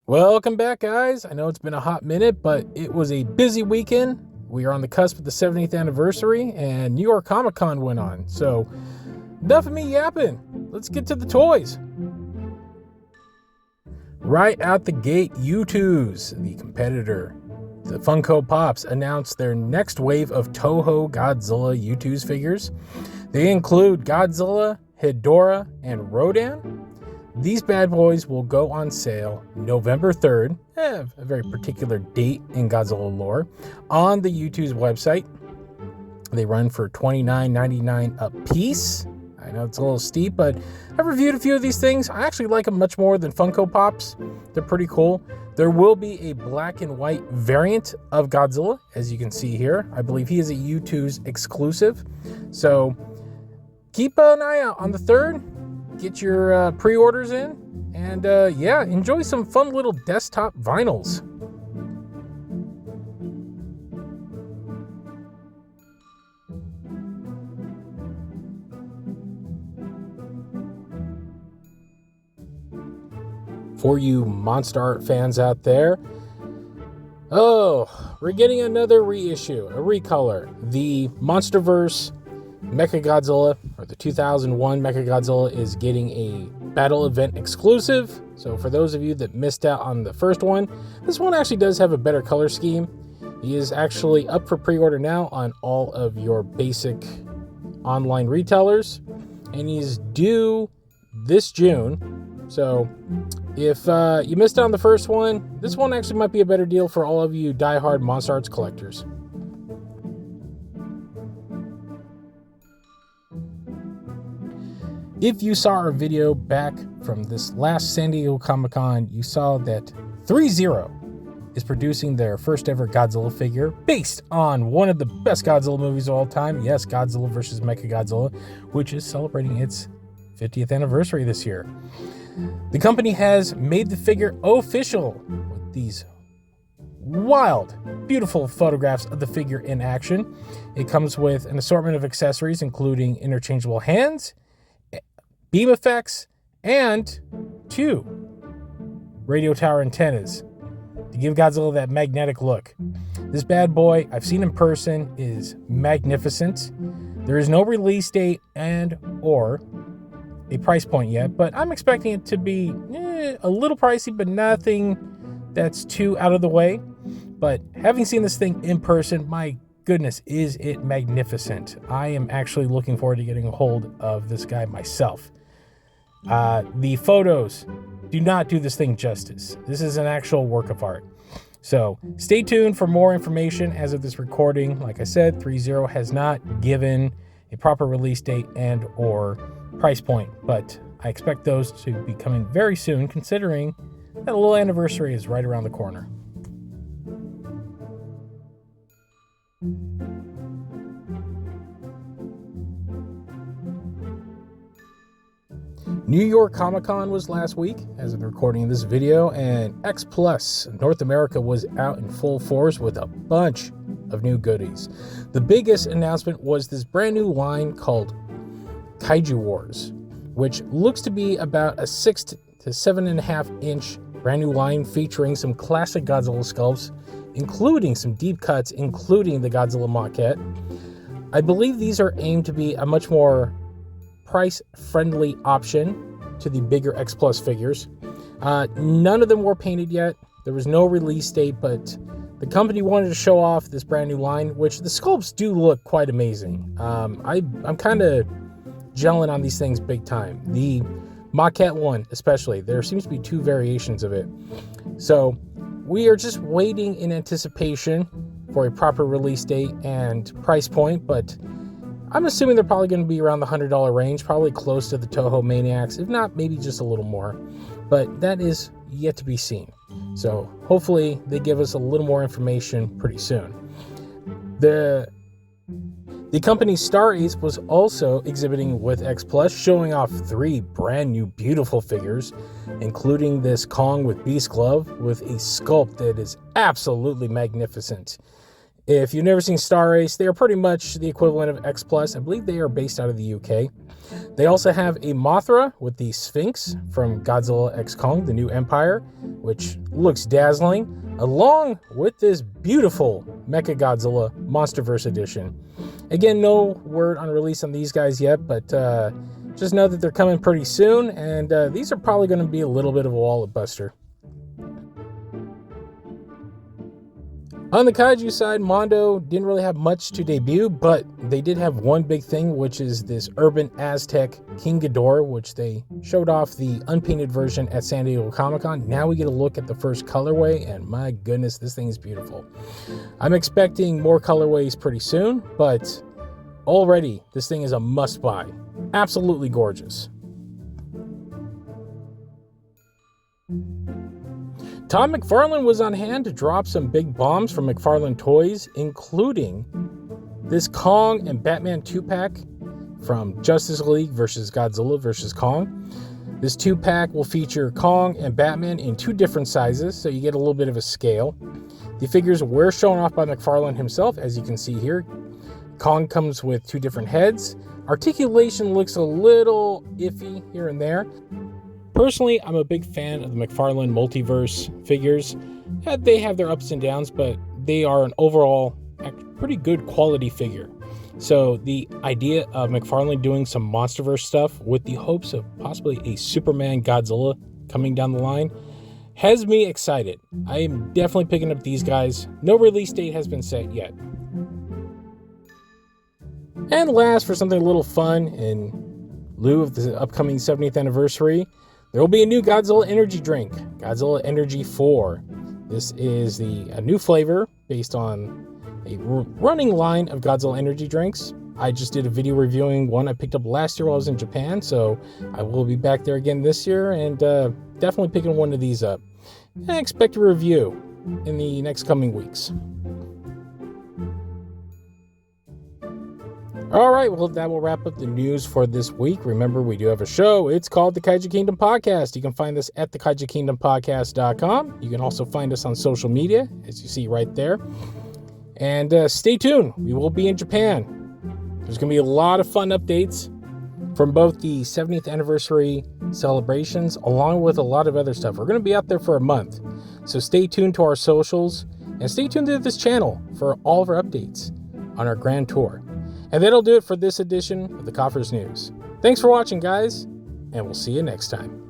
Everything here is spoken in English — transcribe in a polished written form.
Welcome back, guys. I know it's been a hot minute, but it was a busy weekend. We are on the cusp of the 70th anniversary, and New York Comic Con went on. So, enough of me yapping. Let's get to the toys. Right out the gate, Youtooz, the competitor, the Funko Pops, announced their next wave of Toho Godzilla Youtooz figures. They include Godzilla, Hedorah, and Rodan. These bad boys will go on sale November 3rd, a very particular date in Godzilla lore, on the Youtooz website. They run for $29.99 a piece. I know it's a little steep, but I've reviewed a few of these things. I actually like them much more than Funko Pops. They're pretty cool. There will be a black and white variant of Godzilla, as you can see here. I believe he is a Youtooz exclusive. So keep an eye out on the 3rd. Get your pre-orders in, and enjoy some fun little desktop vinyls. For you Monster Art fans out there, we're getting another reissue, a recolor. The Monsterverse Mechagodzilla, or the 2001 Mechagodzilla, is getting a battle event exclusive. So for those of you that missed out on the first one, this one actually does have a better color scheme. He is actually up for pre-order now on all of your basic online retailers, and he's due this June. So if you missed out on the first one, this one actually might be a better deal for all of you diehard Monster Arts collectors. If you saw our video back from this last San Diego Comic-Con, you saw that 3-0 is producing their first ever Godzilla figure based on one of the best Godzilla movies of all time. Yes, Godzilla vs. Mechagodzilla, which is celebrating its 50th anniversary this year. The company has made the figure official with these wild, beautiful photographs of the figure in action. It comes with an assortment of accessories, including interchangeable hands, beam effects, and 2 radio tower antennas to give Godzilla that magnetic look. This bad boy, I've seen in person, is magnificent. There is no release date and or a price point yet, but I'm expecting it to be a little pricey, but nothing that's too out of the way. But having seen this thing in person, my goodness, is it magnificent. I am actually looking forward to getting a hold of this guy myself. The photos do not do this thing justice. This is an actual work of art. So stay tuned for more information. As of this recording, like I said, 3-0 has not given a proper release date and or price point, but I expect those to be coming very soon, considering that a little anniversary is right around the corner. New York Comic Con was last week, as of recording this video, and Xplus North America was out in full force with a bunch of new goodies. The biggest announcement was this brand new line called Kaiju Wars, which looks to be about a 6 to 7.5 inch brand new line featuring some classic Godzilla sculpts, including some deep cuts, including the Godzilla maquette. I believe these are aimed to be a much more price-friendly option to the bigger Xplus figures. None of them were painted yet. There was no release date, but the company wanted to show off this brand new line, which the sculpts do look quite amazing. I'm kind of gelling on these things big time. The maquette one especially, there seems to be 2 variations of it. So we are just waiting in anticipation for a proper release date and price point, but I'm assuming they're probably going to be around the $100 range, probably close to the Toho Maniacs, if not maybe just a little more. But that is yet to be seen. So hopefully they give us a little more information pretty soon. The company Star Ace was also exhibiting with Xplus, showing off 3 brand new beautiful figures, including this Kong with Beast Glove with a sculpt that is absolutely magnificent. If you've never seen Star Ace, they are pretty much the equivalent of Xplus. I believe they are based out of the UK. They also have a Mothra with the Sphinx from Godzilla x Kong, the New Empire, which looks dazzling, along with this beautiful Mechagodzilla Monsterverse edition. Again, no word on release on these guys yet, but just know that they're coming pretty soon, and these are probably going to be a little bit of a wallet buster. On the kaiju side, Mondo didn't really have much to debut, but they did have one big thing, which is this urban Aztec King Ghidorah, which they showed off the unpainted version at San Diego Comic-Con. Now we get a look at the first colorway, and my goodness, this thing is beautiful. I'm expecting more colorways pretty soon, but already this thing is a must-buy. Absolutely gorgeous. Todd McFarlane was on hand to drop some big bombs from McFarlane Toys, including this Kong and Batman 2-pack from Justice League vs. Godzilla vs. Kong. This 2-pack will feature Kong and Batman in 2 different sizes, so you get a little bit of a scale. The figures were shown off by McFarlane himself, as you can see here. Kong comes with 2 different heads. Articulation looks a little iffy here and there. Personally, I'm a big fan of the McFarlane Multiverse figures. They have their ups and downs, but they are an overall pretty good quality figure. So the idea of McFarlane doing some Monsterverse stuff with the hopes of possibly a Superman Godzilla coming down the line has me excited. I am definitely picking up these guys. No release date has been set yet. And last, for something a little fun in lieu of the upcoming 70th anniversary, there will be a new Godzilla energy drink, Godzilla Energy 4. This is a new flavor based on a running line of Godzilla energy drinks. I just did a video reviewing one I picked up last year while I was in Japan, so I will be back there again this year, and definitely picking one of these up. And I expect a review in the next coming weeks. All right, well, that will wrap up the news for this week. Remember, we do have a show. It's called The Kaiju Kingdom Podcast. You can find us at thekaijukingdompodcast.com. You can also find us on social media, as you see right there. And stay tuned. We will be in Japan. There's going to be a lot of fun updates from both the 70th anniversary celebrations, along with a lot of other stuff. We're going to be out there for a month. So stay tuned to our socials, and stay tuned to this channel for all of our updates on our grand tour. And that'll do it for this edition of the Koffers News. Thanks for watching, guys, and we'll see you next time.